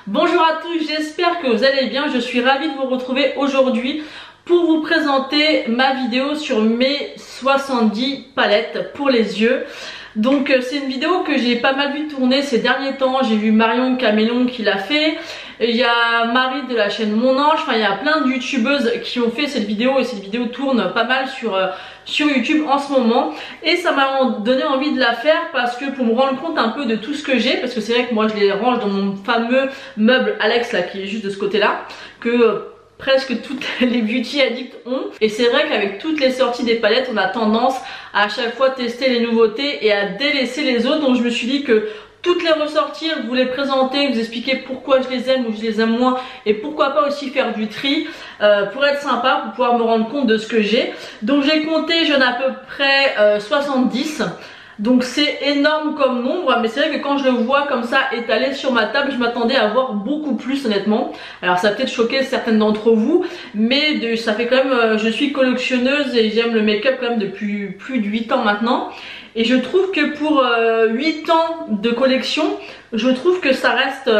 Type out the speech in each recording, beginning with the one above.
Bonjour à tous, j'espère que vous allez bien. Je suis ravie de vous retrouver aujourd'hui pour vous présenter ma vidéo sur mes 70 palettes pour les yeux. Donc c'est une vidéo que j'ai pas mal vu tourner ces derniers temps. J'ai vu Marion Caméléon qui l'a fait. Il y a Marie de la chaîne Mon Ange. Enfin, il y a plein de youtubeuses qui ont fait cette vidéo et cette vidéo tourne pas mal sur YouTube en ce moment. Et ça m'a donné envie de la faire parce que pour me rendre compte un peu de tout ce que j'ai, parce que c'est vrai que moi je les range dans mon fameux meuble Alex là qui est juste de ce côté là, que presque toutes les beauty addicts ont. Et c'est vrai qu'avec toutes les sorties des palettes, on a tendance à chaque fois tester les nouveautés et à délaisser les autres. Donc je me suis dit que toutes les ressortir, vous les présenter, vous expliquer pourquoi je les aime ou je les aime moins et pourquoi pas aussi faire du tri pour être sympa, pour pouvoir me rendre compte de ce que j'ai. Donc j'ai compté, j'en ai à peu près 70. Donc c'est énorme comme nombre, mais c'est vrai que quand je le vois comme ça étalé sur ma table, je m'attendais à voir beaucoup plus honnêtement. Alors ça a peut-être choqué certaines d'entre vous, mais ça fait quand même, je suis collectionneuse et j'aime le make-up quand même depuis plus de 8 ans maintenant. Et je trouve que pour 8 ans de collection, je trouve que ça reste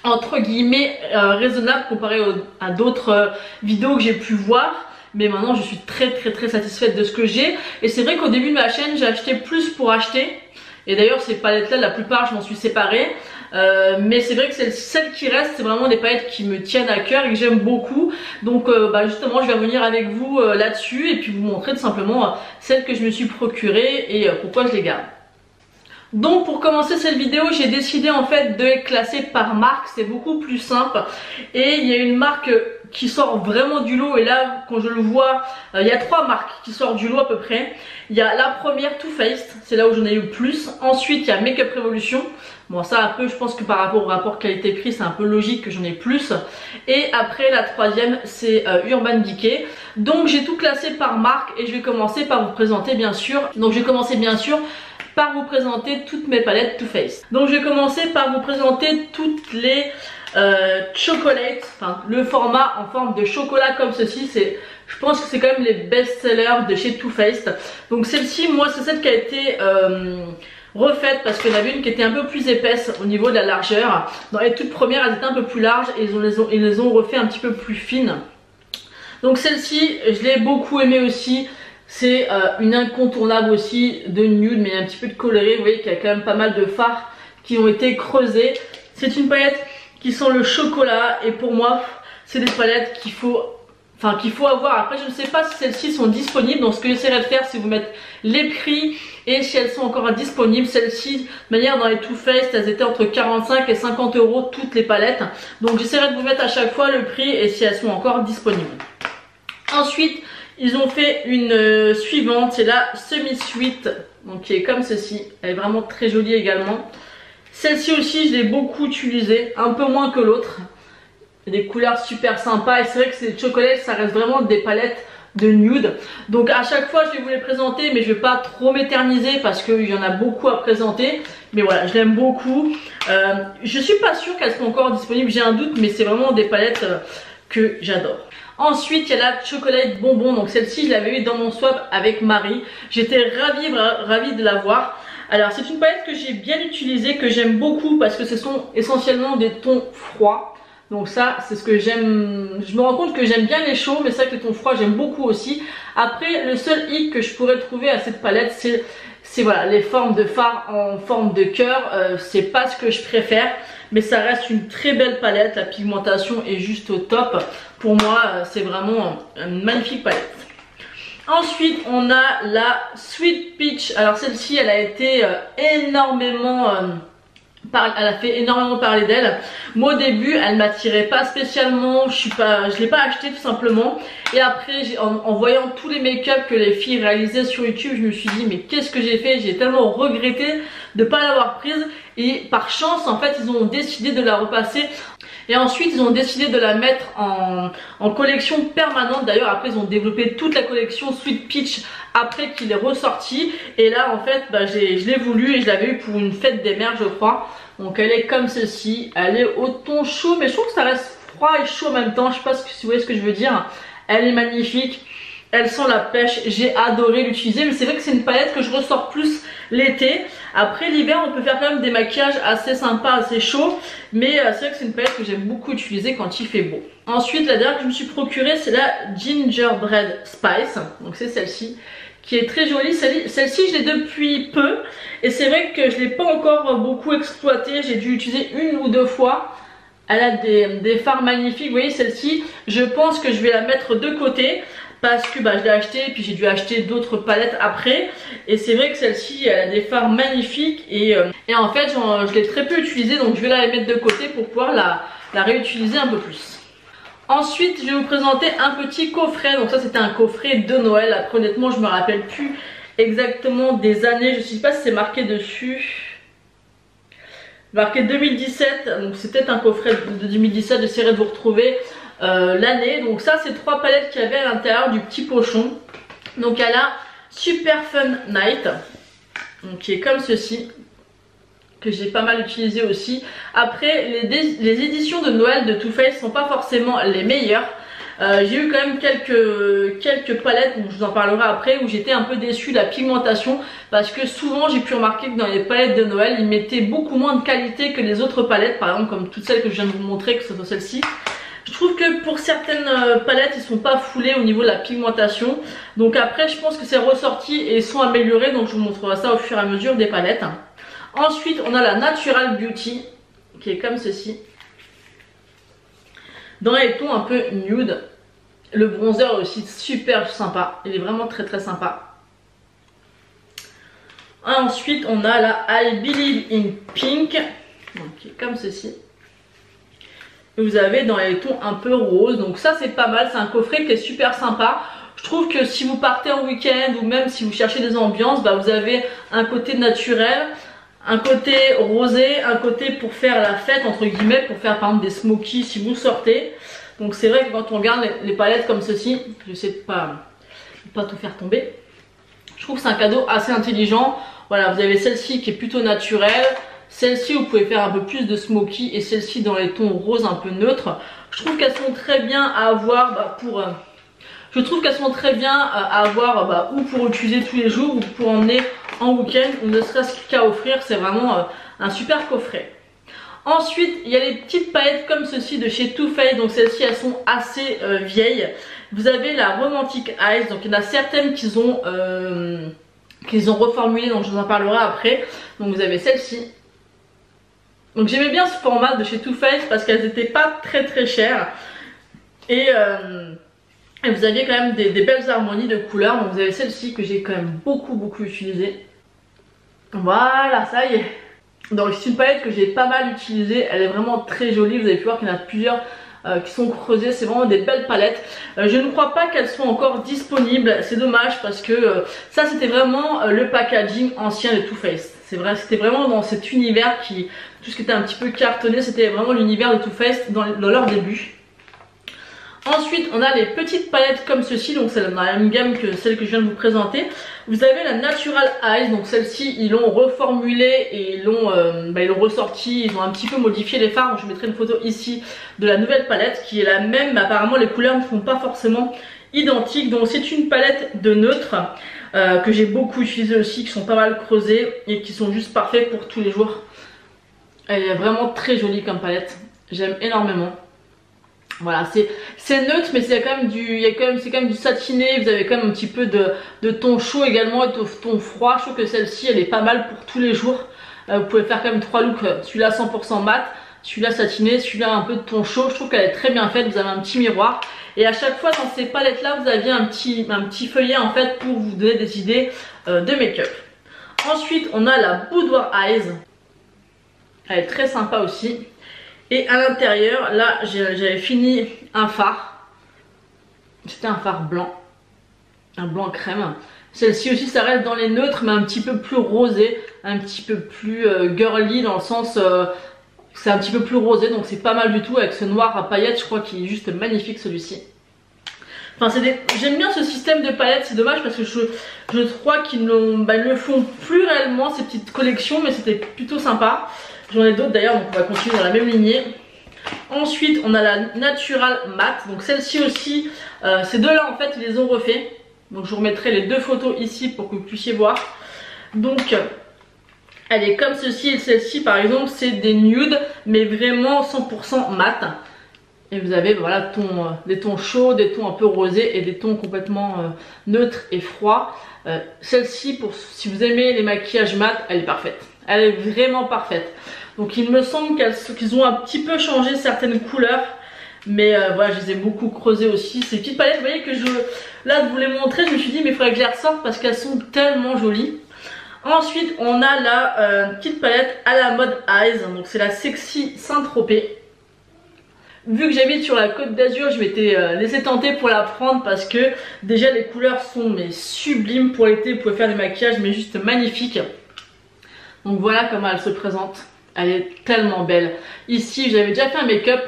entre guillemets raisonnable comparé à d'autres vidéos que j'ai pu voir. Mais maintenant je suis très satisfaite de ce que j'ai. Et c'est vrai qu'au début de ma chaîne j'ai acheté plus pour acheter. Et d'ailleurs ces palettes là, la plupart je m'en suis séparée. Mais c'est vrai que celles qui restent, c'est vraiment des palettes qui me tiennent à cœur et que j'aime beaucoup. Donc justement je vais revenir avec vous là-dessus et puis vous montrer tout simplement celles que je me suis procurées et pourquoi je les garde. Donc pour commencer cette vidéo, j'ai décidé en fait de les classer par marque, c'est beaucoup plus simple. Et il y a une marque qui sort vraiment du lot, et là quand je le vois, il y a 3 marques qui sortent du lot à peu près. Il y a la première Too Faced, c'est là où j'en ai eu le plus. Ensuite il y a Makeup Revolution. Bon ça un peu, je pense que par rapport au rapport qualité-prix c'est un peu logique que j'en ai plus. Et après la troisième c'est Urban Decay. Donc j'ai tout classé par marque et je vais commencer par vous présenter bien sûr. Donc je vais commencer bien sûr par vous présenter toutes mes palettes Too Faced. Donc je vais commencer par vous présenter toutes les chocolates, enfin le format en forme de chocolat comme ceci. Je pense que c'est quand même les best-sellers de chez Too Faced. Donc celle-ci, moi c'est celle qui a été refaite parce qu'il y en avait une qui était un peu plus épaisse au niveau de la largeur. Dans les toutes premières elles étaient un peu plus larges et ils les ont refait un petit peu plus fines. Donc celle-ci je l'ai beaucoup aimée aussi. C'est une incontournable aussi de nude mais un petit peu de coloré. Vous voyez qu'il y a quand même pas mal de fards qui ont été creusés. C'est une palette qui sent le chocolat et pour moi c'est des palettes qu'il faut avoir. Après je ne sais pas si celles-ci sont disponibles, donc ce que j'essaierai de faire c'est vous mettre les prix et si elles sont encore disponibles. Celles-ci de manière dans les Too Faced elles étaient entre 45 et 50 euros toutes les palettes, donc j'essaierai de vous mettre à chaque fois le prix et si elles sont encore disponibles. Ensuite ils ont fait une suivante, c'est la Semi Sweet, donc qui est comme ceci. Elle est vraiment très jolie également. Celle-ci aussi je l'ai beaucoup utilisée, un peu moins que l'autre. Des couleurs super sympas et c'est vrai que ces chocolates ça reste vraiment des palettes de nude. Donc à chaque fois je vais vous les présenter mais je vais pas trop m'éterniser parce qu'il y en a beaucoup à présenter. Mais voilà, je l'aime beaucoup. Je suis pas sûre qu'elles sont encore disponibles, j'ai un doute, mais c'est vraiment des palettes que j'adore. Ensuite il y a la chocolate bonbon, donc celle-ci je l'avais eu dans mon swap avec Marie. J'étais ravie de l'avoir. Alors c'est une palette que j'ai bien utilisée, que j'aime beaucoup parce que ce sont essentiellement des tons froids. Donc ça c'est ce que j'aime. Je me rends compte que j'aime bien les chauds, mais c'est vrai que les tons froids j'aime beaucoup aussi. Après le seul hic que je pourrais trouver à cette palette c'est voilà, les formes de fard en forme de cœur. C'est pas ce que je préfère, mais ça reste une très belle palette. La pigmentation est juste au top. Pour moi c'est vraiment une magnifique palette. Ensuite on a la Sweet Peach. Alors celle-ci elle a été énormément elle a fait énormément parler d'elle. Moi au début elle m'attirait pas spécialement, je l'ai pas acheté tout simplement. Et après en voyant tous les make-up que les filles réalisaient sur YouTube, je me suis dit mais qu'est-ce que j'ai fait? J'ai tellement regretté de pas l'avoir prise. Et par chance en fait ils ont décidé de la repasser. Et ensuite ils ont décidé de la mettre en collection permanente. D'ailleurs après ils ont développé toute la collection Sweet Peach après qu'il est ressorti. Et là en fait je l'ai voulu et je l'avais eu pour une fête des mères je crois. Donc elle est comme ceci, elle est au ton chaud mais je trouve que ça reste froid et chaud en même temps. Je sais pas si vous voyez ce que je veux dire. Elle est magnifique. Elle sent la pêche, j'ai adoré l'utiliser, mais c'est vrai que c'est une palette que je ressors plus l'été. Après l'hiver on peut faire quand même des maquillages assez sympas, assez chauds, mais c'est vrai que c'est une palette que j'aime beaucoup utiliser quand il fait beau. Ensuite la dernière que je me suis procurée c'est la Gingerbread Spice, donc c'est celle-ci qui est très jolie. Celle-ci je l'ai depuis peu et c'est vrai que je ne l'ai pas encore beaucoup exploitée, j'ai dû l'utiliser 1 ou 2 fois. Elle a des fards magnifiques, vous voyez celle-ci je pense que je vais la mettre de côté parce que je l'ai acheté et puis j'ai dû acheter d'autres palettes après, et c'est vrai que celle-ci elle a des fards magnifiques et en fait je l'ai très peu utilisée, donc je vais la mettre de côté pour pouvoir la réutiliser un peu plus. Ensuite je vais vous présenter un petit coffret, donc ça c'était un coffret de Noël. Après honnêtement je me rappelle plus exactement des années, je ne sais pas si c'est marqué dessus, marqué 2017, donc c'est peut-être un coffret de 2017, j'essaierai de vous retrouver l'année. Donc ça c'est 3 palettes qu'il y avait à l'intérieur du petit pochon. Donc elle a Super Fun Night, donc qui est comme ceci, que j'ai pas mal utilisé aussi. Après les éditions de Noël de Too Faced sont pas forcément les meilleures. J'ai eu quand même quelques palettes, donc je vous en parlerai après, où j'étais un peu déçue de la pigmentation, parce que souvent j'ai pu remarquer que dans les palettes de Noël ils mettaient beaucoup moins de qualité que les autres palettes, par exemple comme toutes celles que je viens de vous montrer, que ce soit celle-ci. Je trouve que pour certaines palettes ils sont pas foulés au niveau de la pigmentation, donc après je pense que c'est ressorti et sont améliorés, donc je vous montrerai ça au fur et à mesure des palettes. Ensuite on a la Natural Beauty qui est comme ceci, dans les tons un peu nude. Le bronzer est aussi super sympa, il est vraiment très très sympa. Ensuite on a la I Believe in Pink, donc qui est comme ceci. Vous avez dans les tons un peu rose, donc ça c'est pas mal, c'est un coffret qui est super sympa. Je trouve que si vous partez en week-end ou même si vous cherchez des ambiances, vous avez un côté naturel, un côté rosé, un côté pour faire la fête entre guillemets, pour faire par exemple des smokies si vous sortez. Donc c'est vrai que quand on regarde les palettes comme ceci, je sais pas tout faire tomber, je trouve que c'est un cadeau assez intelligent. Voilà, vous avez celle-ci qui est plutôt naturelle. Celle-ci vous pouvez faire un peu plus de smoky et celle-ci dans les tons roses un peu neutres. Je trouve qu'elles sont très bien à avoir je trouve qu'elles sont très bien à avoir ou pour utiliser tous les jours ou pour emmener en week-end ou ne serait-ce qu'à offrir. C'est vraiment un super coffret. Ensuite il y a les petites palettes comme ceci de chez Too Faced, donc celles-ci elles sont assez vieilles. Vous avez la Romantic Eyes, donc il y en a certaines qu'ils ont reformulées, donc je vous en parlerai après. Donc vous avez celle-ci. Donc j'aimais bien ce format de chez Too Faced parce qu'elles n'étaient pas très très chères. Et vous aviez quand même des belles harmonies de couleurs. Donc vous avez celle-ci que j'ai quand même beaucoup utilisée. Voilà, ça y est. Donc c'est une palette que j'ai pas mal utilisée. Elle est vraiment très jolie. Vous avez pu voir qu'il y en a plusieurs qui sont creusées. C'est vraiment des belles palettes. Je ne crois pas qu'elles soient encore disponibles. C'est dommage parce que ça c'était vraiment le packaging ancien de Too Faced. C'est vrai, c'était vraiment dans cet univers tout ce qui était un petit peu cartonné, c'était vraiment l'univers de Too Faced dans leur début. Ensuite on a les petites palettes comme ceci, donc c'est dans la même gamme que celle que je viens de vous présenter. Vous avez la Natural Eyes, donc celle-ci ils l'ont reformulée et ils l'ont ressorti, ils ont un petit peu modifié les fards. Donc je mettrai une photo ici de la nouvelle palette qui est la même, mais apparemment les couleurs ne sont pas forcément identiques. Donc c'est une palette de neutre que j'ai beaucoup utilisé aussi, qui sont pas mal creusées et qui sont juste parfaits pour tous les jours. Elle est vraiment très jolie comme palette, j'aime énormément. Voilà, c'est neutre mais c'est quand même du satiné. Vous avez quand même un petit peu de ton chaud également et de ton froid. Je trouve que celle-ci elle est pas mal pour tous les jours. Vous pouvez faire quand même 3 looks, celui-là 100% mat, celui-là satiné, celui-là un peu de ton chaud. Je trouve qu'elle est très bien faite. Vous avez un petit miroir et à chaque fois dans ces palettes là vous aviez un petit feuillet en fait pour vous donner des idées de make-up. Ensuite on a la Boudoir Eyes, elle est très sympa aussi. Et à l'intérieur, là j'avais fini un fard. C'était un fard blanc, un blanc crème. Celle-ci aussi ça reste dans les neutres mais un petit peu plus rosé, un petit peu plus girly dans le sens c'est un petit peu plus rosé, donc c'est pas mal du tout avec ce noir à paillettes. Je crois qu'il est juste magnifique celui-ci. Enfin j'aime bien ce système de palettes, c'est dommage parce que je crois qu'ils ne le font plus réellement ces petites collections, mais c'était plutôt sympa. J'en ai d'autres d'ailleurs, donc on va continuer dans la même lignée. Ensuite on a la Natural Matte, donc celle-ci aussi, ces deux là en fait ils les ont refait. Donc je vous remettrai les deux photos ici pour que vous puissiez voir. Donc elle est comme ceci, et celle-ci par exemple c'est des nudes mais vraiment 100% mat. Et vous avez voilà des tons chauds, des tons un peu rosés et des tons complètement neutres et froids. Celle-ci, si vous aimez les maquillages mat, elle est parfaite. Elle est vraiment parfaite. Donc il me semble qu'ils ont un petit peu changé certaines couleurs. Mais voilà, je les ai beaucoup creusées aussi. Ces petites palettes, vous voyez que là de vous les montrer, je me suis dit mais il faudrait que je les ressorte parce qu'elles sont tellement jolies. Ensuite on a la petite palette à la mode Eyes. Donc c'est la Sexy Saint-Tropez. Vu que j'habite sur la Côte d'Azur, je m'étais laissé tenter pour la prendre parce que déjà les couleurs sont mais sublimes pour l'été. Vous pouvez faire des maquillages mais juste magnifiques. Donc voilà comment elle se présente. Elle est tellement belle. Ici j'avais déjà fait un make-up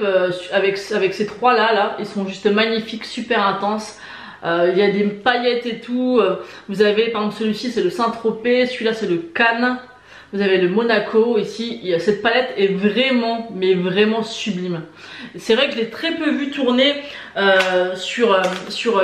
avec ces trois là. Ils sont juste magnifiques, super intenses. Il y a des paillettes et tout. Vous avez par exemple celui-ci c'est le Saint-Tropez. Celui-là c'est le Cannes. Vous avez le Monaco. Ici cette palette est vraiment mais vraiment sublime. C'est vrai que je l'ai très peu vu tourner sur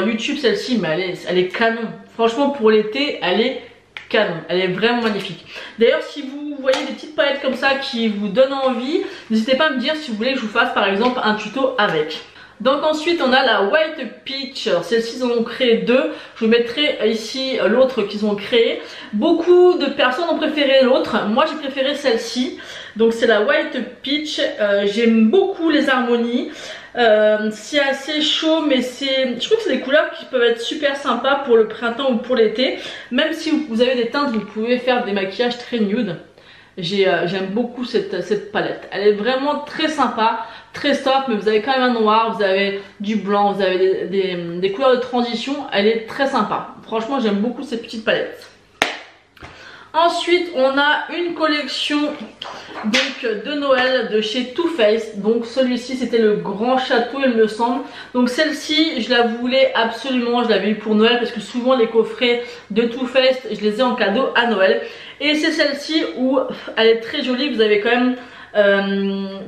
YouTube celle-ci. Mais elle est canon. Franchement pour l'été elle est canon, elle est vraiment magnifique. D'ailleurs si vous voyez des petites palettes comme ça qui vous donnent envie, n'hésitez pas à me dire si vous voulez que je vous fasse par exemple un tuto avec. Donc ensuite on a la White Peach, celle-ci ils en ont créé deux, je vous mettrai ici l'autre qu'ils ont créé. Beaucoup de personnes ont préféré l'autre, moi j'ai préféré celle-ci. Donc c'est la White Peach, j'aime beaucoup les harmonies. C'est assez chaud mais je trouve que c'est des couleurs qui peuvent être super sympas pour le printemps ou pour l'été. Même si vous avez des teintes, vous pouvez faire des maquillages très nude. J'aime beaucoup cette palette. Elle est vraiment très sympa, très soft, mais vous avez quand même un noir, vous avez du blanc, vous avez des couleurs de transition. Elle est très sympa. Franchement j'aime beaucoup cette petite palette. Ensuite on a une collection donc de Noël de chez Too Faced. Donc celui-ci c'était le grand château il me semble. Donc celle-ci je la voulais absolument, je l'avais eu pour Noël parce que souvent les coffrets de Too Faced je les ai en cadeau à Noël. Et c'est celle-ci où elle est très jolie, vous avez quand même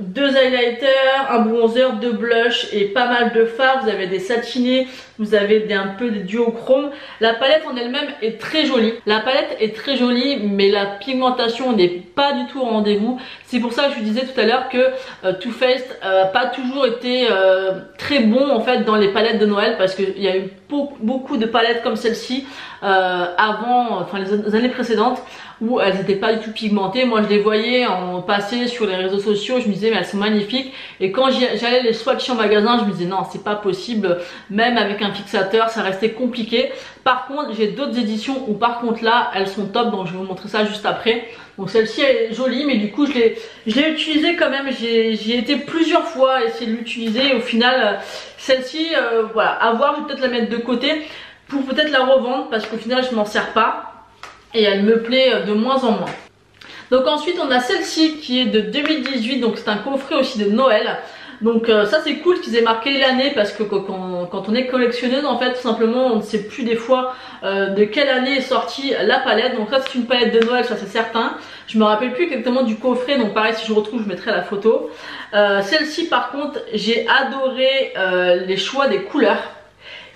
deux highlighters, un bronzer, deux blushs et pas mal de fards. Vous avez des satinés, vous avez un peu des duochromes. La palette en elle-même est très jolie. La palette est très jolie mais la pigmentation n'est pas du tout au rendez-vous. C'est pour ça que je vous disais tout à l'heure que Too Faced pas toujours été très bon en fait dans les palettes de Noël parce qu'il y a eu beaucoup de palettes comme celle-ci les années précédentes où elles n'étaient pas du tout pigmentées. Moi je les voyais en passer sur les réseaux sociaux, je me disais mais elles sont magnifiques, et quand j'allais les swatcher en magasin je me disais non c'est pas possible, même avec un fixateur ça restait compliqué. Par contre j'ai d'autres éditions où par contre là elles sont top, donc je vais vous montrer ça juste après. Donc celle-ci elle est jolie mais du coup je l'ai utilisée quand même, j'y ai été plusieurs fois à essayer de l'utiliser, et au final celle-ci voilà, à voir, je vais peut-être la mettre de côté pour peut-être la revendre parce qu'au final je m'en sers pas et elle me plaît de moins en moins. Donc ensuite on a celle-ci qui est de 2018, donc c'est un coffret aussi de Noël. Donc ça c'est cool qu'ils aient marqué l'année parce que quand on est collectionneuse en fait tout simplement on ne sait plus des fois de quelle année est sortie la palette. Donc ça c'est une palette de Noël, ça c'est certain. Je me rappelle plus exactement du coffret, donc pareil si je retrouve je mettrai la photo. Celle-ci par contre j'ai adoré les choix des couleurs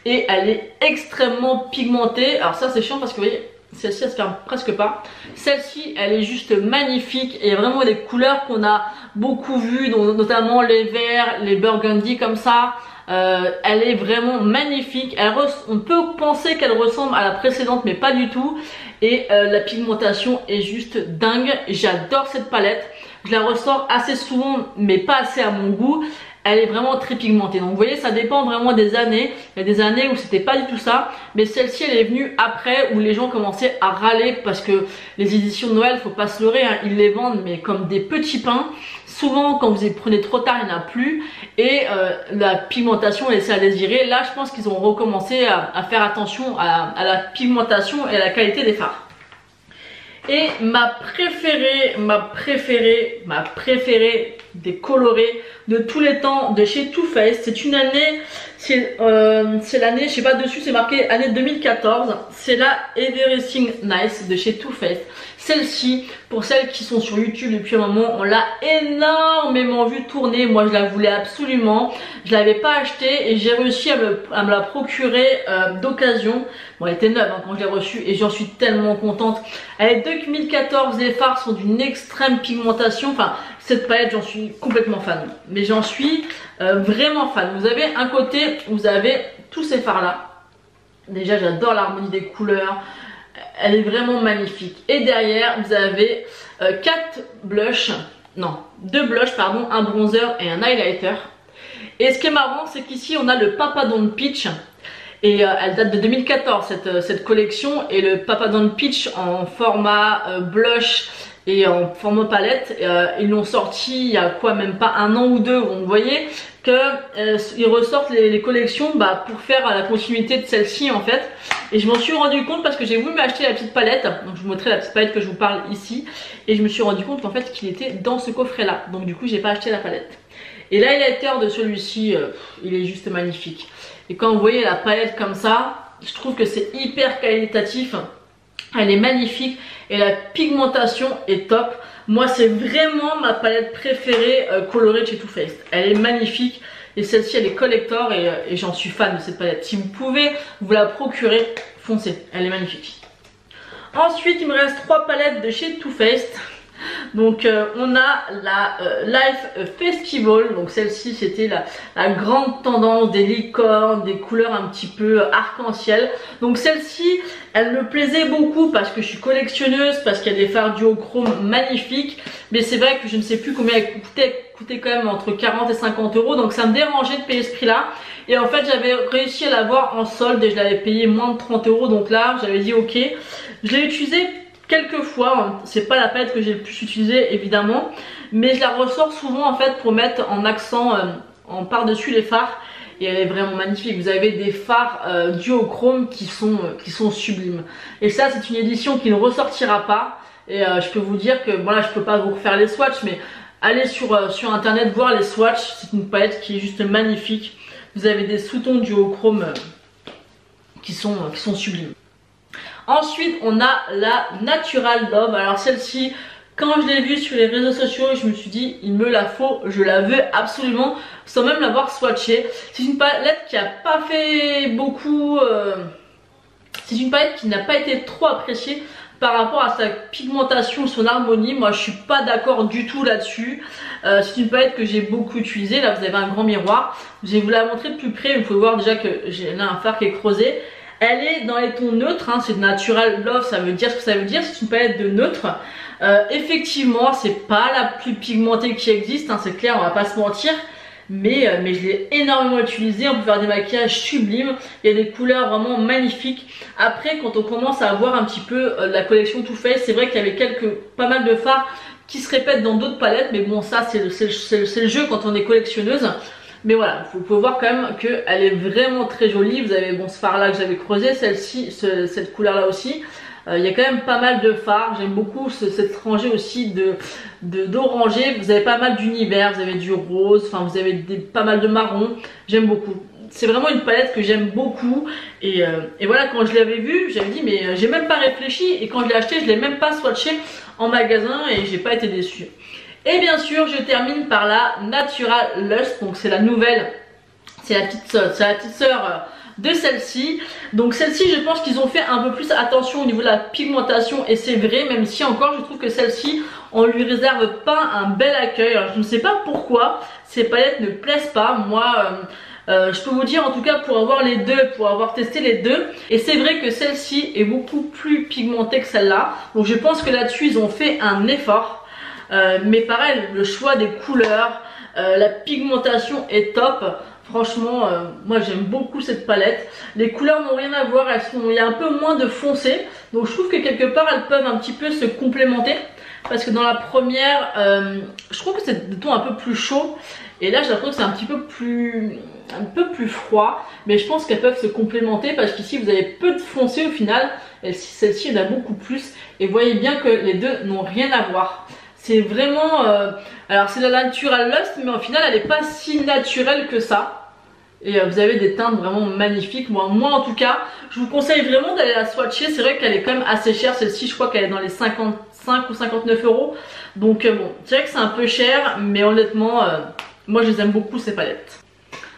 et elle est extrêmement pigmentée. Alors ça c'est chiant parce que vous voyez celle-ci elle se ferme presque pas. Celle-ci elle est juste magnifique et il y a vraiment des couleurs qu'on a beaucoup vues, notamment les verts, les burgundy comme ça. Elle est vraiment magnifique. On peut penser qu'elle ressemble à la précédente mais pas du tout. Et la pigmentation est juste dingue. J'adore cette palette. Je la ressors assez souvent mais pas assez à mon goût. Elle est vraiment très pigmentée, donc vous voyez ça dépend vraiment des années. Il y a des années où c'était pas du tout ça, mais celle-ci elle est venue après où les gens commençaient à râler parce que les éditions de Noël, faut pas se leurrer hein, ils les vendent mais comme des petits pains. Souvent quand vous les prenez trop tard il n'y en a plus et la pigmentation laissait à désirer. Là je pense qu'ils ont recommencé à faire attention à la pigmentation et à la qualité des fards. Et ma préférée des colorés de tous les temps de chez Too Faced, c'est une année, C'est l'année, je sais pas, dessus c'est marqué année 2014. C'est la Everything Nice de chez Too Faced. Celle-ci, pour celles qui sont sur YouTube depuis un moment, on l'a énormément vu tourner. Moi je la voulais absolument. Je l'avais pas achetée et j'ai réussi à me la procurer d'occasion. Bon, elle était neuve hein, quand je l'ai reçue et j'en suis tellement contente. Elle est 2014, les fards sont d'une extrême pigmentation. Enfin, cette palette, j'en suis complètement fan. Mais j'en suis vraiment fan. Vous avez un côté, vous avez tous ces fards là. Déjà, j'adore l'harmonie des couleurs. Elle est vraiment magnifique. Et derrière, vous avez 2 blushs, pardon, un bronzer et un highlighter. Et ce qui est marrant, c'est qu'ici, on a le Papa Don't Peach. Et elle date de 2014, cette collection. Et le Papa Don't Peach en format blush et en format palette, ils l'ont sorti il y a quoi, même pas un an ou deux. Donc vous voyez qu'ils ressortent les collections pour faire la continuité de celle-ci en fait. Et je m'en suis rendu compte parce que j'ai voulu m'acheter la petite palette. Donc je vous montrerai la petite palette que je vous parle ici. Et je me suis rendu compte qu'en fait qu'il était dans ce coffret là. Donc du coup j'ai pas acheté la palette. Et l'highlighter de celui-ci, il est juste magnifique. Et quand vous voyez la palette comme ça, je trouve que c'est hyper qualitatif. Elle est magnifique et la pigmentation est top. Moi c'est vraiment ma palette préférée colorée de chez Too Faced. Elle est magnifique et celle-ci elle est collector et j'en suis fan de cette palette. Si vous pouvez vous la procurer, foncez, elle est magnifique. Ensuite il me reste 3 palettes de chez Too Faced. Donc on a la Life Festival, donc celle-ci c'était la grande tendance des licornes, des couleurs un petit peu arc-en-ciel. Donc celle-ci elle me plaisait beaucoup parce que je suis collectionneuse, parce qu'il y a des fards duochrome magnifiques. Mais c'est vrai que je ne sais plus combien elle coûtait quand même entre 40 et 50 euros, donc ça me dérangeait de payer ce prix là. Et en fait j'avais réussi à l'avoir en solde et je l'avais payé moins de 30 euros, donc là j'avais dit ok. Je l'ai utilisé quelques fois, c'est pas la palette que j'ai le plus utilisée évidemment, mais je la ressors souvent en fait pour mettre en accent en par-dessus les fards et elle est vraiment magnifique. Vous avez des fards duochrome qui sont sublimes et ça c'est une édition qui ne ressortira pas et je peux vous dire que voilà, je peux pas vous refaire les swatchs, mais allez sur internet voir les swatchs. C'est une palette qui est juste magnifique. Vous avez des sous-tons duochrome qui sont sublimes. Ensuite on a la Natural Love. Alors celle-ci, quand je l'ai vue sur les réseaux sociaux, je me suis dit il me la faut, je la veux absolument sans même l'avoir swatchée. C'est une palette qui a pas fait beaucoup, c'est une palette qui n'a pas été trop appréciée par rapport à sa pigmentation, son harmonie. Moi je suis pas d'accord du tout là-dessus. C'est une palette que j'ai beaucoup utilisée. Là vous avez un grand miroir, je vais vous la montrer de plus près. Vous pouvez voir déjà que j'ai là un fard qui est creusé. Elle est dans les tons neutres, hein, c'est Natural Love, ça veut dire ce que ça veut dire, c'est une palette de neutre. Effectivement, c'est pas la plus pigmentée qui existe, hein, c'est clair, on va pas se mentir. Mais je l'ai énormément utilisée, on peut faire des maquillages sublimes, il y a des couleurs vraiment magnifiques. Après, quand on commence à voir un petit peu la collection Too Faced, c'est vrai qu'il y avait pas mal de fards qui se répètent dans d'autres palettes, mais bon, ça c'est le jeu quand on est collectionneuse. Mais voilà, vous pouvez voir quand même qu'elle est vraiment très jolie. Vous avez bon ce fard là que j'avais creusé, celle-ci, cette couleur là aussi. Il y a quand même pas mal de fards. J'aime beaucoup cette rangée aussi d'orangé. Vous avez pas mal d'univers, vous avez du rose, enfin vous avez pas mal de marron. J'aime beaucoup. C'est vraiment une palette que j'aime beaucoup. Et voilà, quand je l'avais vue, j'avais dit mais j'ai même pas réfléchi. Et quand je l'ai acheté, je l'ai même pas swatché en magasin et j'ai pas été déçue. Et bien sûr je termine par la Natural Lust, donc c'est la nouvelle, c'est la petite sœur de celle-ci. Donc celle-ci je pense qu'ils ont fait un peu plus attention au niveau de la pigmentation et c'est vrai, même si encore je trouve que celle-ci on lui réserve pas un bel accueil. Alors je ne sais pas pourquoi ces palettes ne plaisent pas. Moi je peux vous dire en tout cas pour avoir les deux, pour avoir testé les deux, et c'est vrai que celle-ci est beaucoup plus pigmentée que celle-là, donc je pense que là-dessus ils ont fait un effort. Mais pareil, le choix des couleurs, la pigmentation est top. Franchement, moi j'aime beaucoup cette palette. Les couleurs n'ont rien à voir, il y a un peu moins de foncé. Donc je trouve que quelque part elles peuvent un petit peu se complémenter. Parce que dans la première, je trouve que c'est des tons un peu plus chauds. Et là j'ai l'impression que c'est un peu plus froid. Mais je pense qu'elles peuvent se complémenter parce qu'ici vous avez peu de foncé au final. Et celle-ci il y en a beaucoup plus. Et vous voyez bien que les deux n'ont rien à voir. C'est vraiment, alors c'est la Natural Lust, mais au final elle n'est pas si naturelle que ça. Et vous avez des teintes vraiment magnifiques. Moi en tout cas, je vous conseille vraiment d'aller la swatcher. C'est vrai qu'elle est quand même assez chère. Celle-ci, je crois qu'elle est dans les 55 ou 59 euros. Donc bon, c'est vrai que c'est un peu cher, mais honnêtement, moi je les aime beaucoup ces palettes.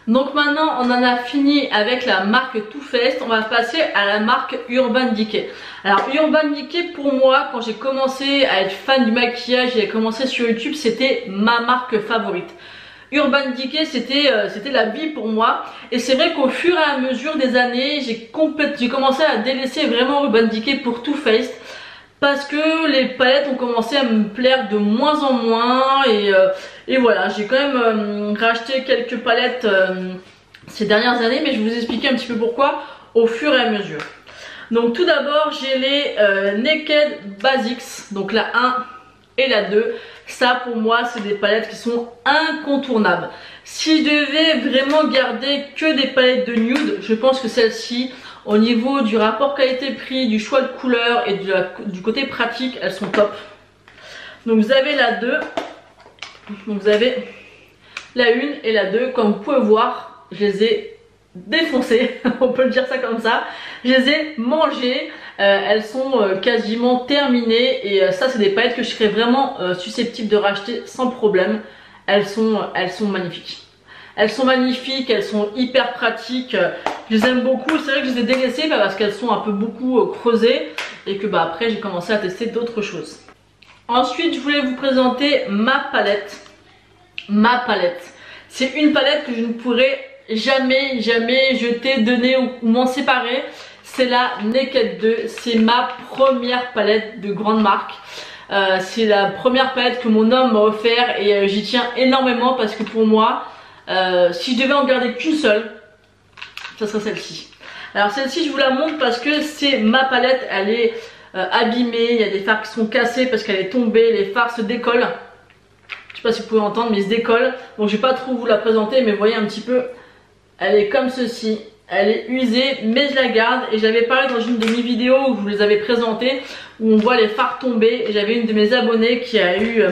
Donc maintenant on en a fini avec la marque Too Faced, on va passer à la marque Urban Decay. Alors Urban Decay, pour moi, quand j'ai commencé à être fan du maquillage et à commencer sur YouTube, c'était ma marque favorite. Urban Decay c'était la vie pour moi, et c'est vrai qu'au fur et à mesure des années j'ai commencé à délaisser vraiment Urban Decay pour Too Faced, parce que les palettes ont commencé à me plaire de moins en moins, et voilà, j'ai quand même racheté quelques palettes ces dernières années, mais je vais vous expliquer un petit peu pourquoi au fur et à mesure. Donc tout d'abord j'ai les Naked Basics, donc la 1 et la 2. Ça pour moi c'est des palettes qui sont incontournables. Si je devais vraiment garder que des palettes de nude, je pense que celle-ci, au niveau du rapport qualité-prix, du choix de couleurs et du côté pratique, elles sont top. Donc vous avez la 2, donc vous avez la 1 et la 2. Comme vous pouvez voir, je les ai défoncées, on peut le dire ça comme ça. Je les ai mangées, elles sont quasiment terminées, et ça c'est des palettes que je serais vraiment susceptible de racheter sans problème. Elles sont magnifiques. Elles sont magnifiques, elles sont hyper pratiques, je les aime beaucoup. C'est vrai que je les ai délaissées parce qu'elles sont un peu beaucoup creusées, et que après j'ai commencé à tester d'autres choses. Ensuite je voulais vous présenter ma palette. Ma palette, c'est une palette que je ne pourrais jamais jeter, donner ou m'en séparer. C'est la Naked 2, c'est ma première palette de grande marque. C'est la première palette que mon homme m'a offert, et j'y tiens énormément parce que pour moi, si je devais en garder qu'une seule, ça serait celle-ci. Alors celle-ci je vous la montre parce que c'est ma palette, elle est abîmée, il y a des fards qui sont cassés parce qu'elle est tombée, les fards se décollent. Je sais pas si vous pouvez entendre, mais ils se décollent. Donc je vais pas trop vous la présenter, mais vous voyez un petit peu, elle est comme ceci. Elle est usée, mais je la garde, et j'avais parlé dans une de mes vidéos où je vous les avais présentées, où on voit les fards tomber, et j'avais une de mes abonnées qui a eu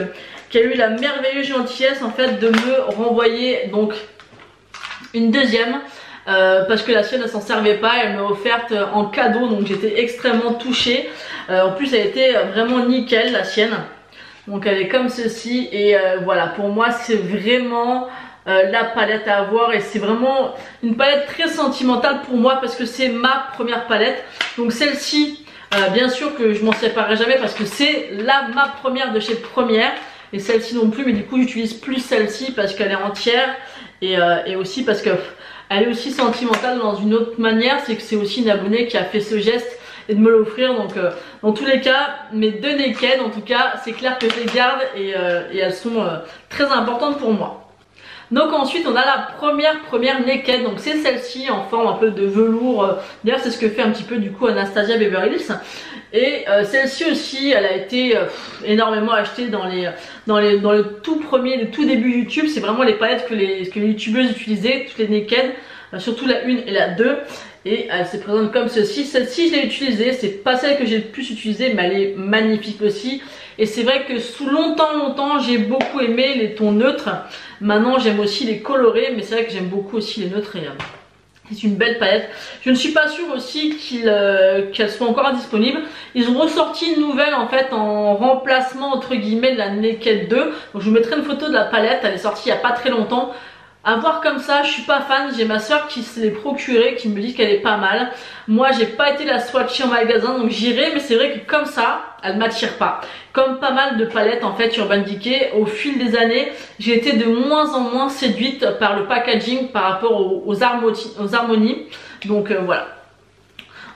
la merveilleuse gentillesse en fait de me renvoyer donc une deuxième, parce que la sienne elle s'en servait pas, elle m'a offerte en cadeau, donc j'étais extrêmement touchée. En plus elle était vraiment nickel, la sienne. Donc elle est comme ceci, et voilà, pour moi c'est vraiment la palette à avoir, et c'est vraiment une palette très sentimentale pour moi parce que c'est ma première palette. Donc celle-ci, bien sûr que je m'en séparerai jamais parce que c'est ma première de chez Première, et celle-ci non plus, mais du coup j'utilise plus celle-ci parce qu'elle est entière, et aussi parce que elle est aussi sentimentale dans une autre manière, c'est que c'est aussi une abonnée qui a fait ce geste et de me l'offrir. Donc dans tous les cas, mes deux Naked en tout cas, c'est clair que je les garde, et elles sont très importantes pour moi. Donc ensuite on a la première Naked, donc c'est celle-ci en forme un peu de velours. D'ailleurs c'est ce que fait un petit peu du coup Anastasia Beverly Hills. Et celle-ci aussi, elle a été énormément achetée dans le tout premier, le tout début YouTube. C'est vraiment les palettes que les youtubeuses utilisaient, toutes les Naked, surtout la 1 et la 2. Et elle se présente comme ceci. Celle-ci je l'ai utilisée, c'est pas celle que j'ai le plus utilisée, mais elle est magnifique aussi. Et c'est vrai que sous longtemps j'ai beaucoup aimé les tons neutres. Maintenant j'aime aussi les colorés, mais c'est vrai que j'aime beaucoup aussi les neutres, et c'est une belle palette. Je ne suis pas sûre aussi qu'elle soit encore disponible. Ils ont ressorti une nouvelle en fait en remplacement entre guillemets de la Naked 2. Donc je vous mettrai une photo de la palette, elle est sortie il n'y a pas très longtemps. À voir comme ça, je suis pas fan. J'ai ma soeur qui se l'est procurée, qui me dit qu'elle est pas mal. Moi j'ai pas été la swatcher en magasin, donc j'irai, mais c'est vrai que comme ça elle m'attire pas. Comme pas mal de palettes en fait Urban Decay, au fil des années j'ai été de moins en moins séduite par le packaging par rapport aux harmonies. Donc voilà.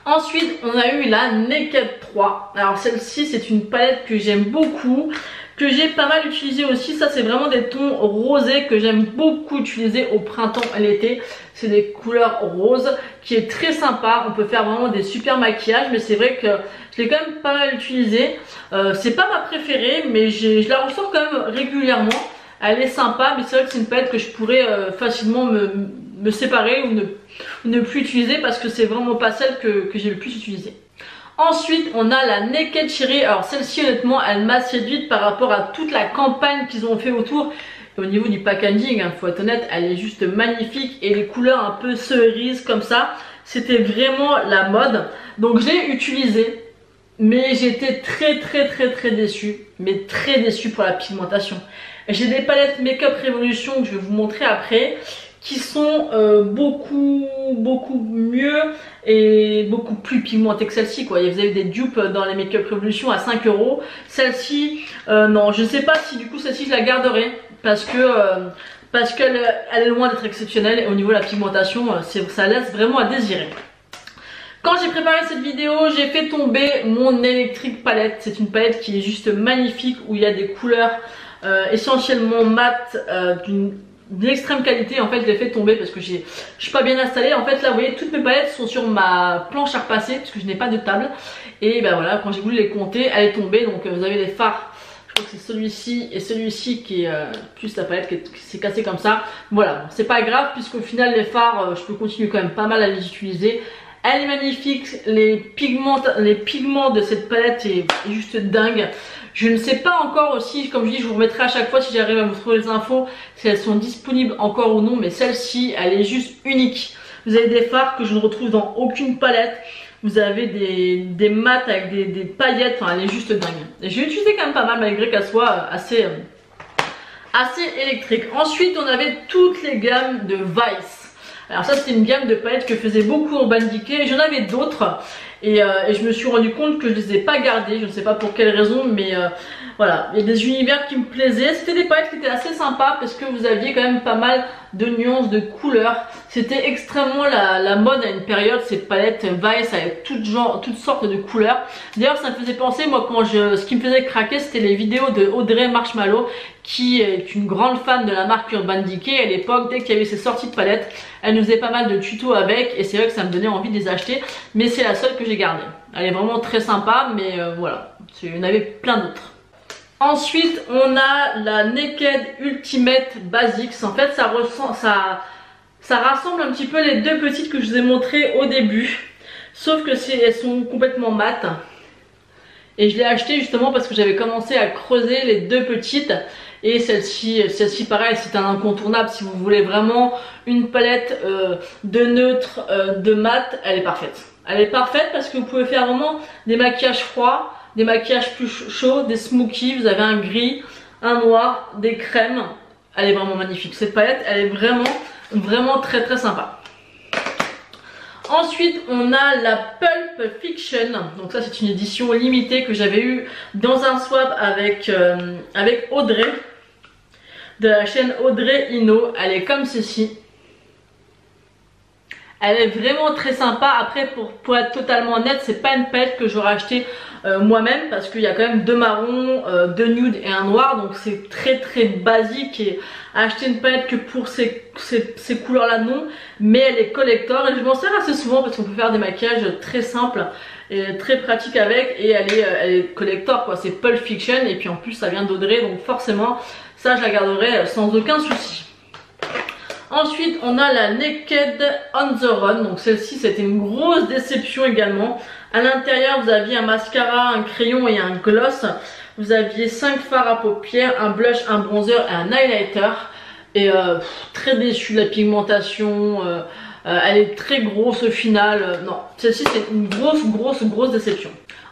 Ensuite on a eu la Naked 3. Alors celle-ci c'est une palette que j'aime beaucoup, que j'ai pas mal utilisé aussi. Ça c'est vraiment des tons rosés que j'aime beaucoup utiliser au printemps et l'été. C'est des couleurs roses qui est très sympa. On peut faire vraiment des super maquillages, mais c'est vrai que je l'ai quand même pas mal utilisé. C'est pas ma préférée, mais je la ressors quand même régulièrement. Elle est sympa, mais c'est vrai que c'est une palette que je pourrais facilement me séparer ou ne plus utiliser, parce que c'est vraiment pas celle que j'ai le plus utilisée. Ensuite on a la Naked Cherry. Alors celle-ci honnêtement elle m'a séduite par rapport à toute la campagne qu'ils ont fait autour, Et au niveau du packaging, hein, faut être honnête, elle est juste magnifique. Et les couleurs un peu cerises comme ça, c'était vraiment la mode. Donc j'ai utilisé, mais j'étais très déçue. Mais très déçue pour la pigmentation. J'ai des palettes Makeup Revolution que je vais vous montrer après, qui sont beaucoup mieux et beaucoup plus pigmentées que celle-ci, quoi. Vous avez des dupes dans les Makeup Revolution à 5 €. Celle-ci, non, je ne sais pas si du coup celle-ci je la garderai parce qu'elle est loin d'être exceptionnelle. Et au niveau de la pigmentation, ça laisse vraiment à désirer. Quand j'ai préparé cette vidéo, j'ai fait tomber mon Electric Palette. C'est une palette qui est juste magnifique, où il y a des couleurs essentiellement mat, d'une extrême qualité. En fait, je l'ai fait tomber parce que je suis pas bien installée. En fait, là, vous voyez, toutes mes palettes sont sur ma planche à repasser parce que je n'ai pas de table. Et ben voilà, quand j'ai voulu les compter, elle est tombée. Donc vous avez les fards. Je crois que c'est celui-ci et celui-ci qui est plus la palette qui s'est cassée comme ça. Voilà, bon, c'est pas grave puisqu'au final les fards, je peux continuer quand même pas mal à les utiliser. Elle est magnifique, les pigments de cette palette est juste dingue. Je ne sais pas encore aussi, comme je dis, je vous remettrai à chaque fois si j'arrive à vous trouver les infos, si elles sont disponibles encore ou non, mais celle-ci, elle est juste unique. Vous avez des fards que je ne retrouve dans aucune palette. Vous avez des mats avec des paillettes, enfin elle est juste dingue. Et j'ai utilisé quand même pas mal malgré qu'elle soit assez électrique. Ensuite, on avait toutes les gammes de Vice. Alors ça, c'était une gamme de palettes que faisait beaucoup Urban Decay. J'en avais d'autres. Et je me suis rendu compte que je les ai pas gardées, je ne sais pas pour quelle raison, mais voilà, il y a des univers qui me plaisaient. C'était des palettes qui étaient assez sympas parce que vous aviez quand même pas mal de nuances de couleurs. C'était extrêmement la mode à une période, ces palettes Vice avec toutes sortes de couleurs. D'ailleurs, ça me faisait penser, moi, ce qui me faisait craquer, c'était les vidéos de Audrey Marshmallow, qui est une grande fan de la marque Urban Decay. À l'époque, dès qu'il y avait ses sorties de palettes, elle nous faisait pas mal de tutos avec, et c'est vrai que ça me donnait envie de les acheter, mais c'est la seule que j'ai gardée. Elle est vraiment très sympa, mais voilà, il y en avait plein d'autres. Ensuite, on a la Naked Ultimate Basics. En fait, ça rassemble un petit peu les deux petites que je vous ai montrées au début, sauf que elles sont complètement mates. Et je l'ai acheté justement parce que j'avais commencé à creuser les deux petites. Et celle-ci pareil, c'est un incontournable si vous voulez vraiment une palette de neutre, de mat, elle est parfaite. Elle est parfaite parce que vous pouvez faire vraiment des maquillages froids, des maquillages plus chauds, des smoky, vous avez un gris, un noir, des crèmes. Elle est vraiment magnifique. Cette palette, elle est vraiment très sympa. Ensuite, on a la Pulp Fiction. Donc ça, c'est une édition limitée que j'avais eue dans un swap avec Audrey, de la chaîne Audrey Ino. Elle est comme ceci. Elle est vraiment très sympa. Après, pour être totalement honnête, c'est pas une palette que j'aurais acheté moi-même parce qu'il y a quand même deux marrons, deux nudes et un noir. Donc c'est très basique et acheter une palette que pour ces couleurs là non. Mais elle est collector et je m'en sers assez souvent parce qu'on peut faire des maquillages très simples et très pratiques avec. Et elle est collector quoi, c'est Pulp Fiction et puis en plus ça vient d'Audrey. Donc forcément ça je la garderai sans aucun souci. Ensuite, on a la Naked On The Run. Donc celle-ci, c'était une grosse déception également. À l'intérieur, vous aviez un mascara, un crayon et un gloss. Vous aviez 5 fards à paupières, un blush, un bronzer et un highlighter. Et très déçu de la pigmentation. Elle est très grosse au final. Non, celle-ci, c'est une grosse déception.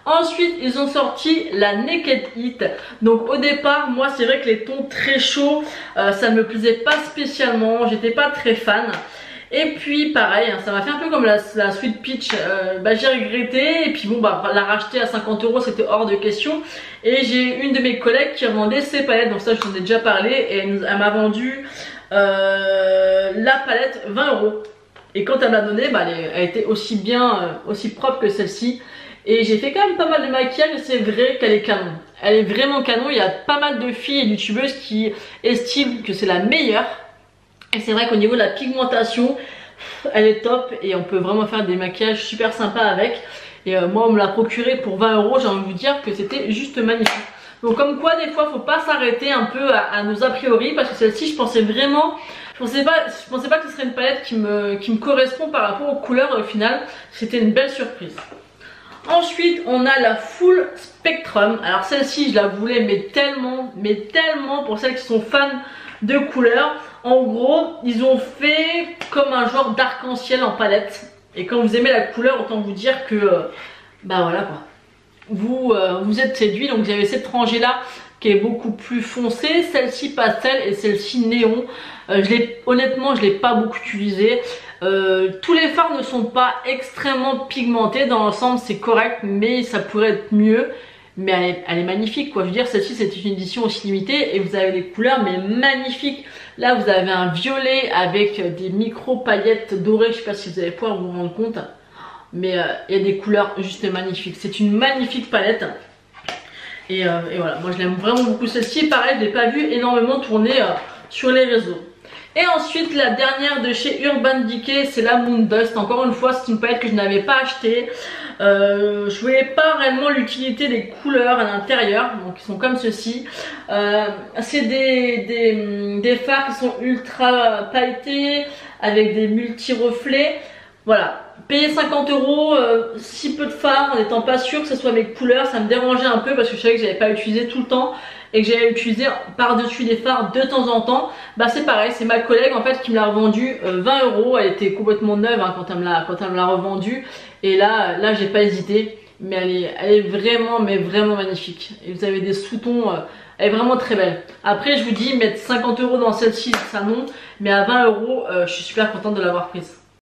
Ensuite, ils ont sorti la Naked Heat. Donc au départ, moi c'est vrai que les tons très chauds, ça ne me plaisait pas spécialement. J'étais pas très fan. Et puis pareil, ça m'a fait un peu comme la Sweet Peach. J'ai regretté. Et puis bon, la racheter à 50 €, c'était hors de question. Et j'ai une de mes collègues qui revendait ses palettes. Donc ça, je vous en ai déjà parlé. Et elle m'a vendu la palette 20 €. Et quand elle me l'a donnée, elle était aussi propre que celle-ci. Et j'ai fait quand même pas mal de maquillage et c'est vrai qu'elle est canon. Elle est vraiment canon. Il y a pas mal de filles et youtubeuses qui estiment que c'est la meilleure. Et c'est vrai qu'au niveau de la pigmentation, elle est top. Et on peut vraiment faire des maquillages super sympas avec. Et moi on me l'a procuré pour 20 €. J'ai envie de vous dire que c'était juste magnifique. Donc comme quoi des fois faut pas s'arrêter un peu à nos a priori. Parce que celle-ci je pensais vraiment... Je pensais pas que ce serait une palette qui me correspond par rapport aux couleurs. Au final c'était une belle surprise. Ensuite, on a la Full Spectrum. Alors celle-ci, je la voulais mais tellement pour celles qui sont fans de couleurs. En gros, ils ont fait comme un genre d'arc-en-ciel en palette. Et quand vous aimez la couleur, autant vous dire que, bah voilà quoi. Vous êtes séduit. Donc vous avez cette rangée là qui est beaucoup plus foncée, celle-ci pastel et celle-ci néon. Honnêtement, je l'ai pas beaucoup utilisé. Tous les fards ne sont pas extrêmement pigmentés. Dans l'ensemble, c'est correct, mais ça pourrait être mieux. Mais elle est magnifique quoi. Je veux dire, celle-ci c'est une édition aussi limitée et vous avez des couleurs mais magnifiques. Là vous avez un violet avec des micro paillettes dorées. Je sais pas si vous allez pouvoir vous rendre compte, mais il y a des couleurs juste magnifiques. C'est une magnifique palette. Et voilà, moi je l'aime vraiment beaucoup celle-ci. Pareil, je l'ai pas vu énormément tourner sur les réseaux. Et ensuite la dernière de chez Urban Decay, c'est la Moon Dust. Encore une fois, c'est une palette que je n'avais pas achetée. Je voyais pas réellement l'utilité des couleurs à l'intérieur, donc ils sont comme ceci. C'est des fards qui sont ultra pailletés avec des multi-reflets. Voilà, payer 50 €, si peu de fards, en n'étant pas sûr que ce soit mes couleurs, ça me dérangeait un peu parce que je savais que j'avais pas utilisé tout le temps et que j'allais utiliser par-dessus des fards de temps en temps. Bah c'est pareil, c'est ma collègue en fait qui me l'a revendu 20 €. Elle était complètement neuve hein, quand elle me l'a revendu. Et là j'ai pas hésité, mais elle est vraiment, mais vraiment magnifique. Et vous avez des sous-tons, elle est vraiment très belle. Après je vous dis, mettre 50 € dans celle-ci, ça non, mais à 20 €, je suis super contente de l'avoir prise.